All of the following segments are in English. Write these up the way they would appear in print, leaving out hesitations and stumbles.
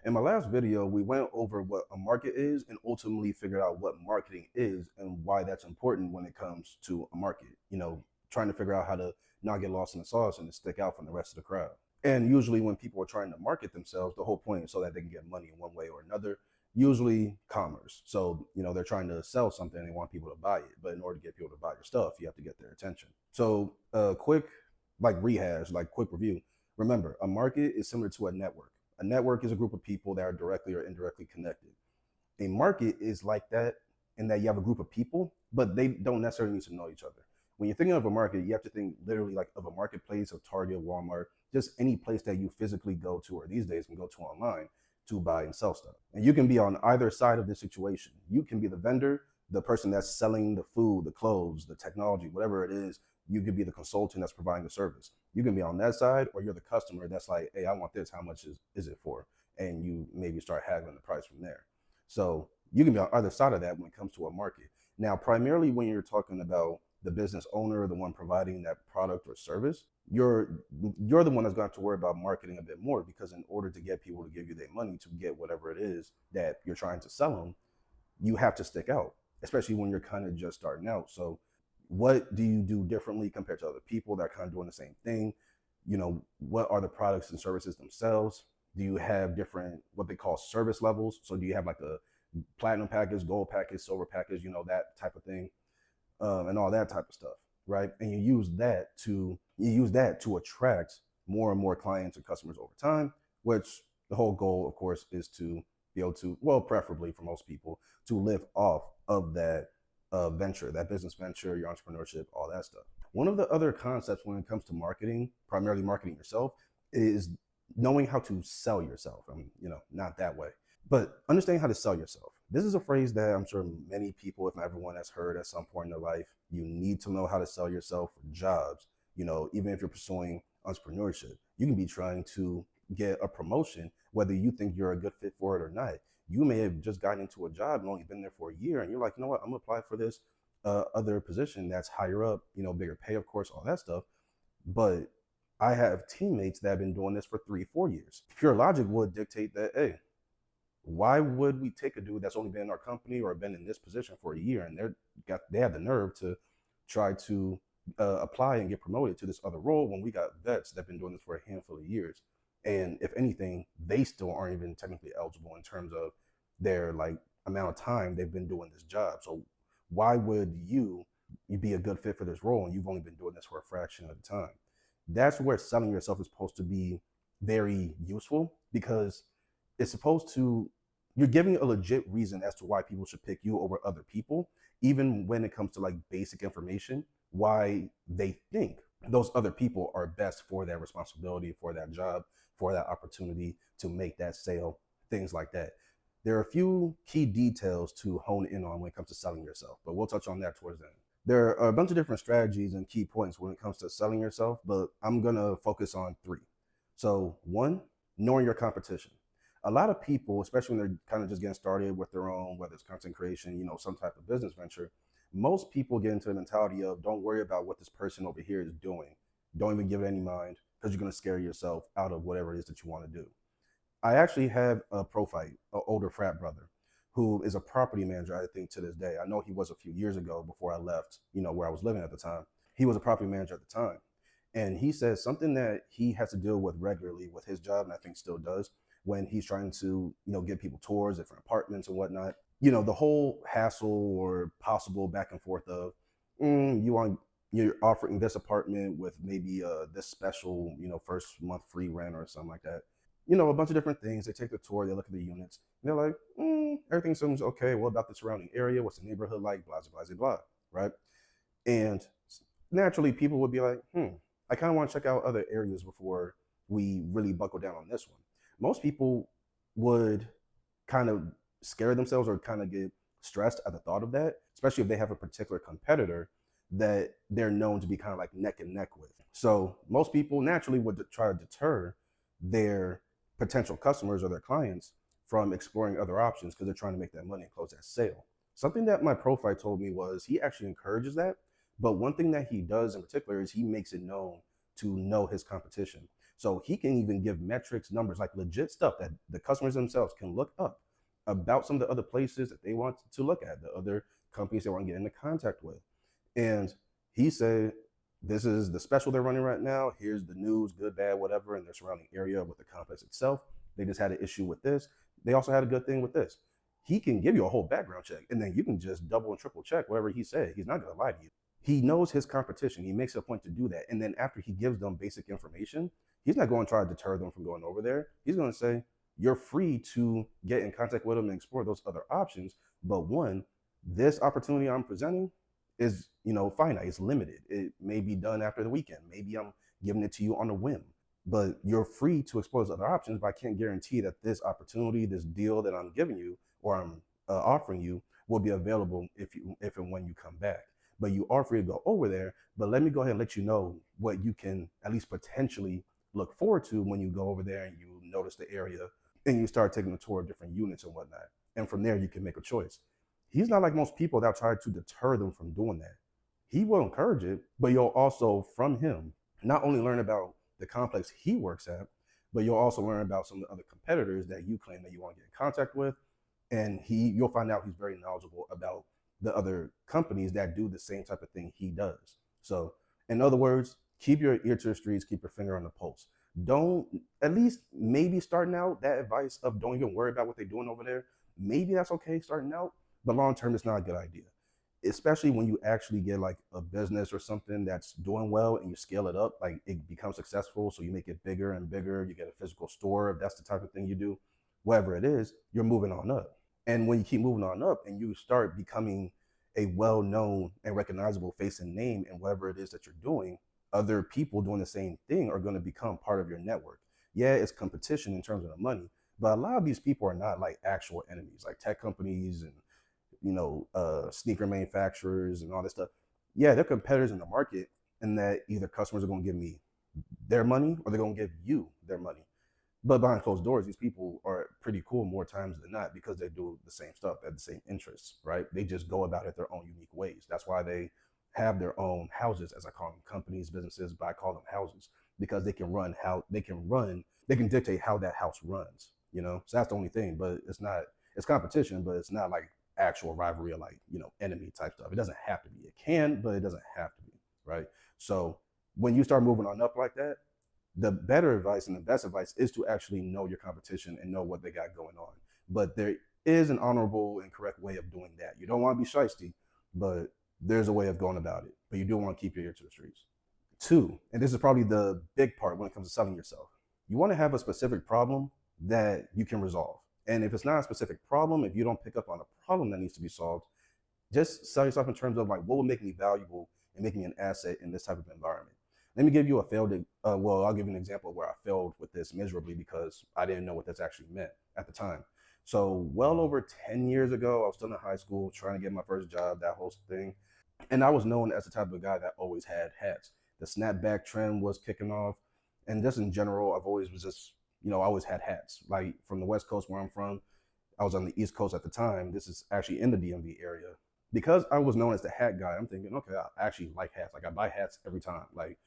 In my last video, we went over what a market is and ultimately figured out what marketing is and why that's important when it comes to a market. Trying to figure out how to not get lost in the sauce and to stick out from the rest of the crowd. And usually, when people are trying to market themselves, the whole point is so that they can get money in one way or another, usually commerce. So, they're trying to sell something and they want people to buy it. But in order to get people to buy your stuff, you have to get their attention. So, quick, quick review. Remember, a market is similar to a network. A network is a group of people that are directly or indirectly connected. A market is like that in that you have a group of people, but they don't necessarily need to know each other. When you're thinking of a market, you have to think literally like of a marketplace of Target, Walmart, just any place that you physically go to, or these days can go to online to buy and sell stuff. And you can be on either side of the situation. You can be the vendor, the person that's selling the food, the clothes, the technology, whatever it is. You could be the consultant that's providing the service. You can be on that side, or you're the customer that's like, hey, I want this. How much is it for? And you maybe start haggling the price from there. So you can be on either side of that when it comes to a market. Now, primarily when you're talking about the business owner, the one providing that product or service, you're the one that's going to have to worry about marketing a bit more, because in order to get people to give you their money to get whatever it is that you're trying to sell them, you have to stick out, especially when you're kind of just starting out. So what do you do differently compared to other people that are kind of doing the same thing? What are the products and services themselves? Do you have different, what they call service levels? So do you have like a platinum package, gold package, silver package, that type of thing, and all that type of stuff, right? And you use that to attract more and more clients and customers over time, which the whole goal, of course, is to be able to, well, preferably for most people, to live off of that venture, that business venture, your entrepreneurship, all that stuff. One of the other concepts when it comes to marketing, primarily marketing yourself, is knowing how to sell yourself. I mean, not that way, but understanding how to sell yourself. This is a phrase that I'm sure many people, if not everyone, has heard at some point in their life. You need to know how to sell yourself for jobs. Even if you're pursuing entrepreneurship, you can be trying to get a promotion, whether you think you're a good fit for it or not. You may have just gotten into a job and only been there for a year, and you're like, you know what, I'm gonna apply for this other position that's higher up, bigger pay, of course, all that stuff. But I have teammates that have been doing this for 3, 4 years. Pure logic would dictate that, hey, why would we take a dude that's only been in our company or been in this position for a year and they have the nerve to try to apply and get promoted to this other role when we got vets that've been doing this for a handful of years? And if anything, they still aren't even technically eligible in terms of their like amount of time they've been doing this job. So why would you be a good fit for this role and you've only been doing this for a fraction of the time? That's where selling yourself is supposed to be very useful, because it's supposed to, you're giving a legit reason as to why people should pick you over other people, even when it comes to like basic information, why they think those other people are best for that responsibility, for that job, for that opportunity to make that sale, things like that. There are a few key details to hone in on when it comes to selling yourself, but we'll touch on that towards the end. There are a bunch of different strategies and key points when it comes to selling yourself, but I'm going to focus on 3. So, 1, knowing your competition. A lot of people, especially when they're kind of just getting started with their own, whether it's content creation, some type of business venture, most people get into the mentality of, don't worry about what this person over here is doing. Don't even give it any mind, because you're going to scare yourself out of whatever it is that you want to do. I actually have a profile, an older frat brother, who is a property manager, I think, to this day. I know he was a few years ago before I left, where I was living at the time. He was a property manager at the time. And he says something that he has to deal with regularly with his job, and I think still does, when he's trying to, give people tours, different apartments and whatnot. The whole hassle or possible back and forth of, you're offering this apartment with maybe this special, first month free rent or something like that. A bunch of different things. They take the tour, they look at the units, and they're like, everything seems okay. What about the surrounding area? What's the neighborhood like? Blah, blah, blah, blah, right? And naturally, people would be like, I kind of want to check out other areas before we really buckle down on this one. Most people would kind of scare themselves or kind of get stressed at the thought of that, especially if they have a particular competitor that they're known to be kind of like neck and neck with. So most people naturally would try to deter their potential customers or their clients from exploring other options, because they're trying to make that money and close that sale. Something that my profile told me was he actually encourages that. But one thing that he does in particular is he makes it known to know his competition. So he can even give metrics, numbers, like legit stuff that the customers themselves can look up about some of the other places that they want to look at, the other companies they want to get into contact with. And he said, this is the special they're running right now. Here's the news, good, bad, whatever, in their surrounding area with the complex itself. They just had an issue with this. They also had a good thing with this. He can give you a whole background check, and then you can just double and triple check whatever he said. He's not going to lie to you. He knows his competition. He makes it a point to do that. And then after he gives them basic information, he's not going to try to deter them from going over there. He's going to say, you're free to get in contact with them and explore those other options. But one, this opportunity I'm presenting is, finite. It's limited. It may be done after the weekend. Maybe I'm giving it to you on a whim. But you're free to explore those other options, but I can't guarantee that this opportunity, this deal that I'm giving you or I'm offering you will be available if and when you come back. But you are free to go over there. But let me go ahead and let you know what you can at least potentially look forward to when you go over there and you notice the area and you start taking a tour of different units and whatnot. And from there, you can make a choice. He's not like most people that try to deter them from doing that. He will encourage it, but you'll also, from him, not only learn about the complex he works at, but you'll also learn about some of the other competitors that you claim that you want to get in contact with. And you'll find out he's very knowledgeable about the other companies that do the same type of thing he does. So in other words, keep your ear to the streets, keep your finger on the pulse. Don't, at least maybe starting out, that advice of don't even worry about what they're doing over there. Maybe that's okay starting out, but long term, it's not a good idea. Especially when you actually get like a business or something that's doing well and you scale it up, like it becomes successful. So you make it bigger and bigger. You get a physical store, if that's the type of thing you do, whatever it is, you're moving on up. And when you keep moving on up and you start becoming a well-known and recognizable face and name in whatever it is that you're doing, other people doing the same thing are going to become part of your network. Yeah, it's competition in terms of the money, but a lot of these people are not like actual enemies, like tech companies and sneaker manufacturers and all this stuff. Yeah, they're competitors in the market, and that either customers are going to give me their money or they're going to give you their money. But behind closed doors, these people are pretty cool more times than not because they do the same stuff, they have the same interests, right? They just go about it their own unique ways. That's why they have their own houses, as I call them, companies, businesses, but I call them houses because they can dictate how that house runs, So that's the only thing, but it's competition, but it's not like actual rivalry or like, enemy type stuff. It doesn't have to be. It can, but it doesn't have to be, right? So when you start moving on up like that, the better advice and the best advice is to actually know your competition and know what they got going on. But there is an honorable and correct way of doing that. You don't want to be shiesty, but there's a way of going about it. But you do want to keep your ear to the streets. 2, and this is probably the big part when it comes to selling yourself. You want to have a specific problem that you can resolve. And if it's not a specific problem, if you don't pick up on a problem that needs to be solved, just sell yourself in terms of like what will make me valuable and make me an asset in this type of environment. Let me give you I'll give you an example where I failed with this miserably because I didn't know what this actually meant at the time. So well over 10 years ago, I was still in high school trying to get my first job, that whole thing. And I was known as the type of guy that always had hats. The snapback trend was kicking off. And just in general, I've always was just, I always had hats. Like from the West Coast where I'm from, I was on the East Coast at the time. This is actually in the DMV area. Because I was known as the hat guy, I'm thinking, okay, I actually like hats. Like I buy hats every time. Like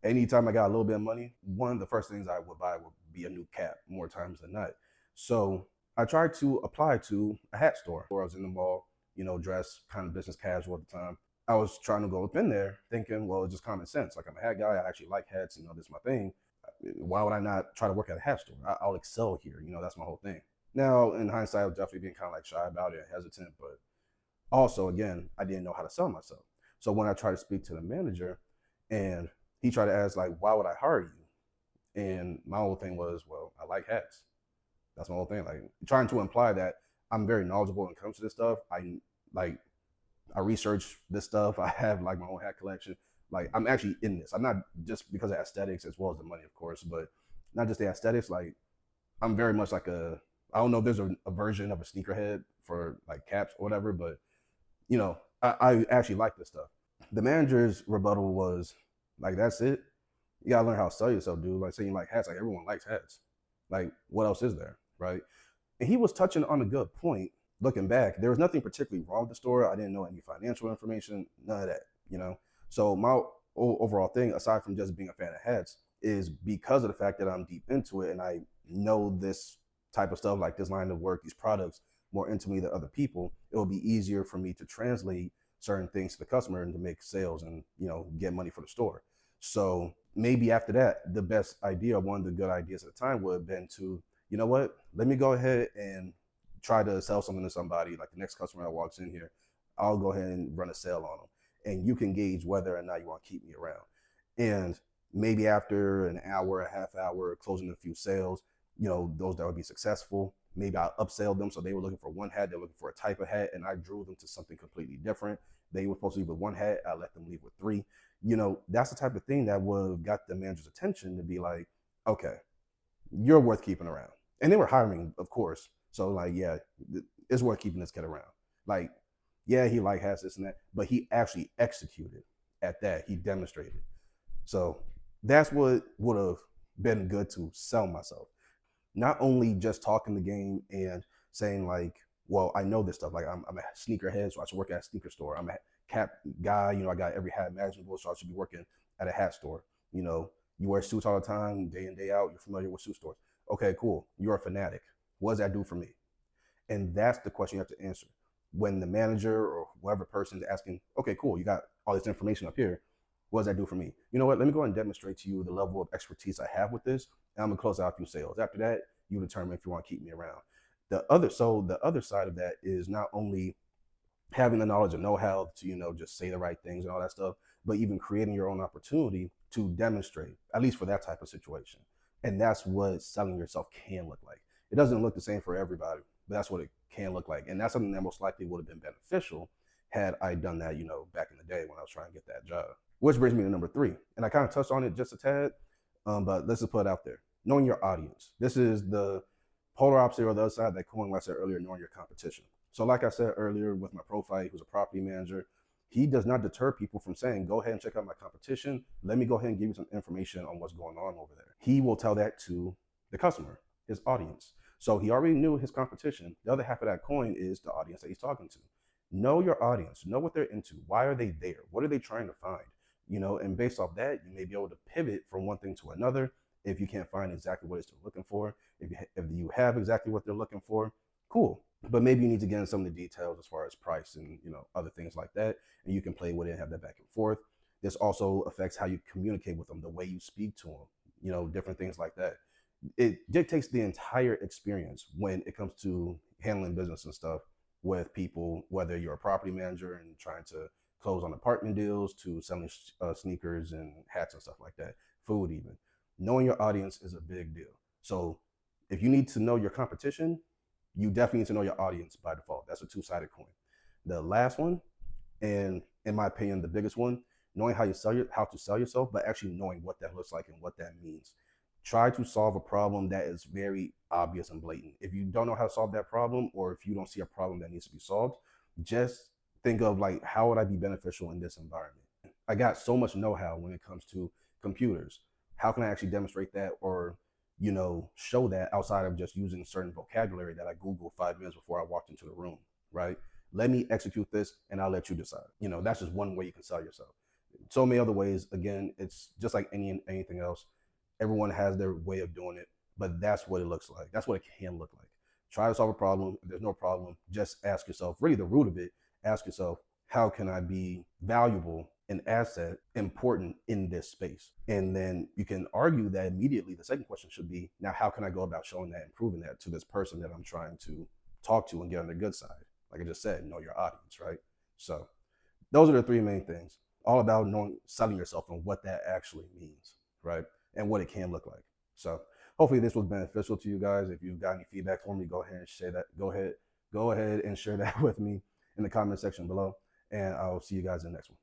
anytime I got a little bit of money, one of the first things I would buy would be a new cap more times than not. So I tried to apply to a hat store where I was in the mall, dressed kind of business casual at the time. I was trying to go up in there thinking, well, it's just common sense. Like I'm a hat guy. I actually like hats. This is my thing. Why would I not try to work at a hat store? I'll excel here. That's my whole thing. Now, in hindsight, I was definitely being kind of like shy about it, hesitant, but also, again, I didn't know how to sell myself. So when I tried to speak to the manager and he tried to ask, like, why would I hire you? And my whole thing was, well, I like hats. That's my whole thing. Like trying to imply that I'm very knowledgeable when it comes to this stuff. I research this stuff. I have like my own hat collection. Like I'm actually in this. I'm not just because of aesthetics as well as the money, of course, but not just the aesthetics. Like I'm very much like I don't know if there's a version of a sneakerhead for like caps or whatever, but I actually like this stuff. The manager's rebuttal was like, that's it? You gotta learn how to sell yourself, dude. Like saying you like hats, like everyone likes hats. Like what else is there, right? And he was touching on a good point. Looking back, there was nothing particularly wrong with the store. I didn't know any financial information, none of that, So my overall thing, aside from just being a fan of hats, is because of the fact that I'm deep into it and I know this type of stuff, like this line of work, these products more intimately than other people, it will be easier for me to translate certain things to the customer and to make sales and, you know, get money for the store. So maybe after that, the best idea, one of the good ideas at the time would have been to, you know what, let me go ahead and try to sell something to somebody, like the next customer that walks in here, I'll go ahead and run a sale on them. And you can gauge whether or not you want to keep me around. And maybe after an hour, a half hour, closing a few sales, you know, those that would be successful, maybe I'll upsell them. So they were looking for one hat, they're looking for a type of hat, and I drew them to something completely different. They were supposed to leave with one hat, I let them leave with three. You know, that's the type of thing that would have got the manager's attention to be like, okay, you're worth keeping around. And they were hiring, of course. So like, yeah, it's worth keeping this kid around. Like, yeah, he like has this and that, but he actually executed at that. He demonstrated. So that's what would have been good to sell myself. Not only just talking the game and saying like, well, I know this stuff. Like I'm a sneakerhead, so I should work at a sneaker store. I'm a cap guy, you know, I got every hat imaginable, so I should be working at a hat store. You know, you wear suits all the time, day in, day out, you're familiar with suit stores. Okay, cool. You're a fanatic. What does that do for me? And that's the question you have to answer. When the manager or whoever person is asking, okay, cool, you got all this information up here. What does that do for me? You know what? Let me go ahead and demonstrate to you the level of expertise I have with this. And I'm gonna close out a few sales. After that, you determine if you want to keep me around. The other side of that is not only having the knowledge and know-how to, you know, just say the right things and all that stuff, but even creating your own opportunity to demonstrate, at least for that type of situation. And that's what selling yourself can look like. It doesn't look the same for everybody, but that's what it can look like. And that's something that most likely would have been beneficial had I done that, you know, back in the day when I was trying to get that job. Which brings me to number 3. And I kind of touched on it just a tad, but let's just put it out there. Knowing your audience. This is the polar opposite or the other side of that coin, like I said earlier, knowing your competition. So like I said earlier with my profile, who's a property manager, he does not deter people from saying, go ahead and check out my competition. Let me go ahead and give you some information on what's going on over there. He will tell that to the customer, his audience. So he already knew his competition. The other half of that coin is the audience that he's talking to. Know your audience, know what they're into. Why are they there? What are they trying to find? You know, and based off that, you may be able to pivot from one thing to another if you can't find exactly what it is they're looking for. If you have exactly what they're looking for, cool. But maybe you need to get in some of the details as far as price and, you know, other things like that, and you can play with it and have that back and forth. This also affects how you communicate with them, the way you speak to them, you know, different things like that. It dictates the entire experience when it comes to handling business and stuff with people, whether you're a property manager and trying to close on apartment deals to selling sneakers and hats and stuff like that, food even. Knowing your audience is a big deal. So if you need to know your competition, you definitely need to know your audience by default. That's a two-sided coin. The last one, and in my opinion, the biggest one, knowing how to sell yourself, but actually knowing what that looks like and what that means. Try to solve a problem that is very obvious and blatant. If you don't know how to solve that problem, or if you don't see a problem that needs to be solved, just think of like, how would I be beneficial in this environment? I got so much know-how when it comes to computers. How can I actually demonstrate that, or, you know, show that outside of just using certain vocabulary that I Googled 5 minutes before I walked into the room, right? Let me execute this and I'll let you decide. You know, that's just one way you can sell yourself. So many other ways. Again, it's just like anything else. Everyone has their way of doing it, but that's what it looks like. That's what it can look like. Try to solve a problem. If there's no problem, just ask yourself, really the root of it, ask yourself, how can I be valuable, an asset, important in this space? And then you can argue that immediately the second question should be, now how can I go about showing that and proving that to this person that I'm trying to talk to and get on their good side? Like I just said, know your audience, right? So those are the 3 main things, all about knowing, selling yourself and what that actually means, right? And what it can look like. So hopefully this was beneficial to you guys. If you've got any feedback for me, go ahead and share that. Go ahead and share that with me in the comment section below. And I'll see you guys in the next one.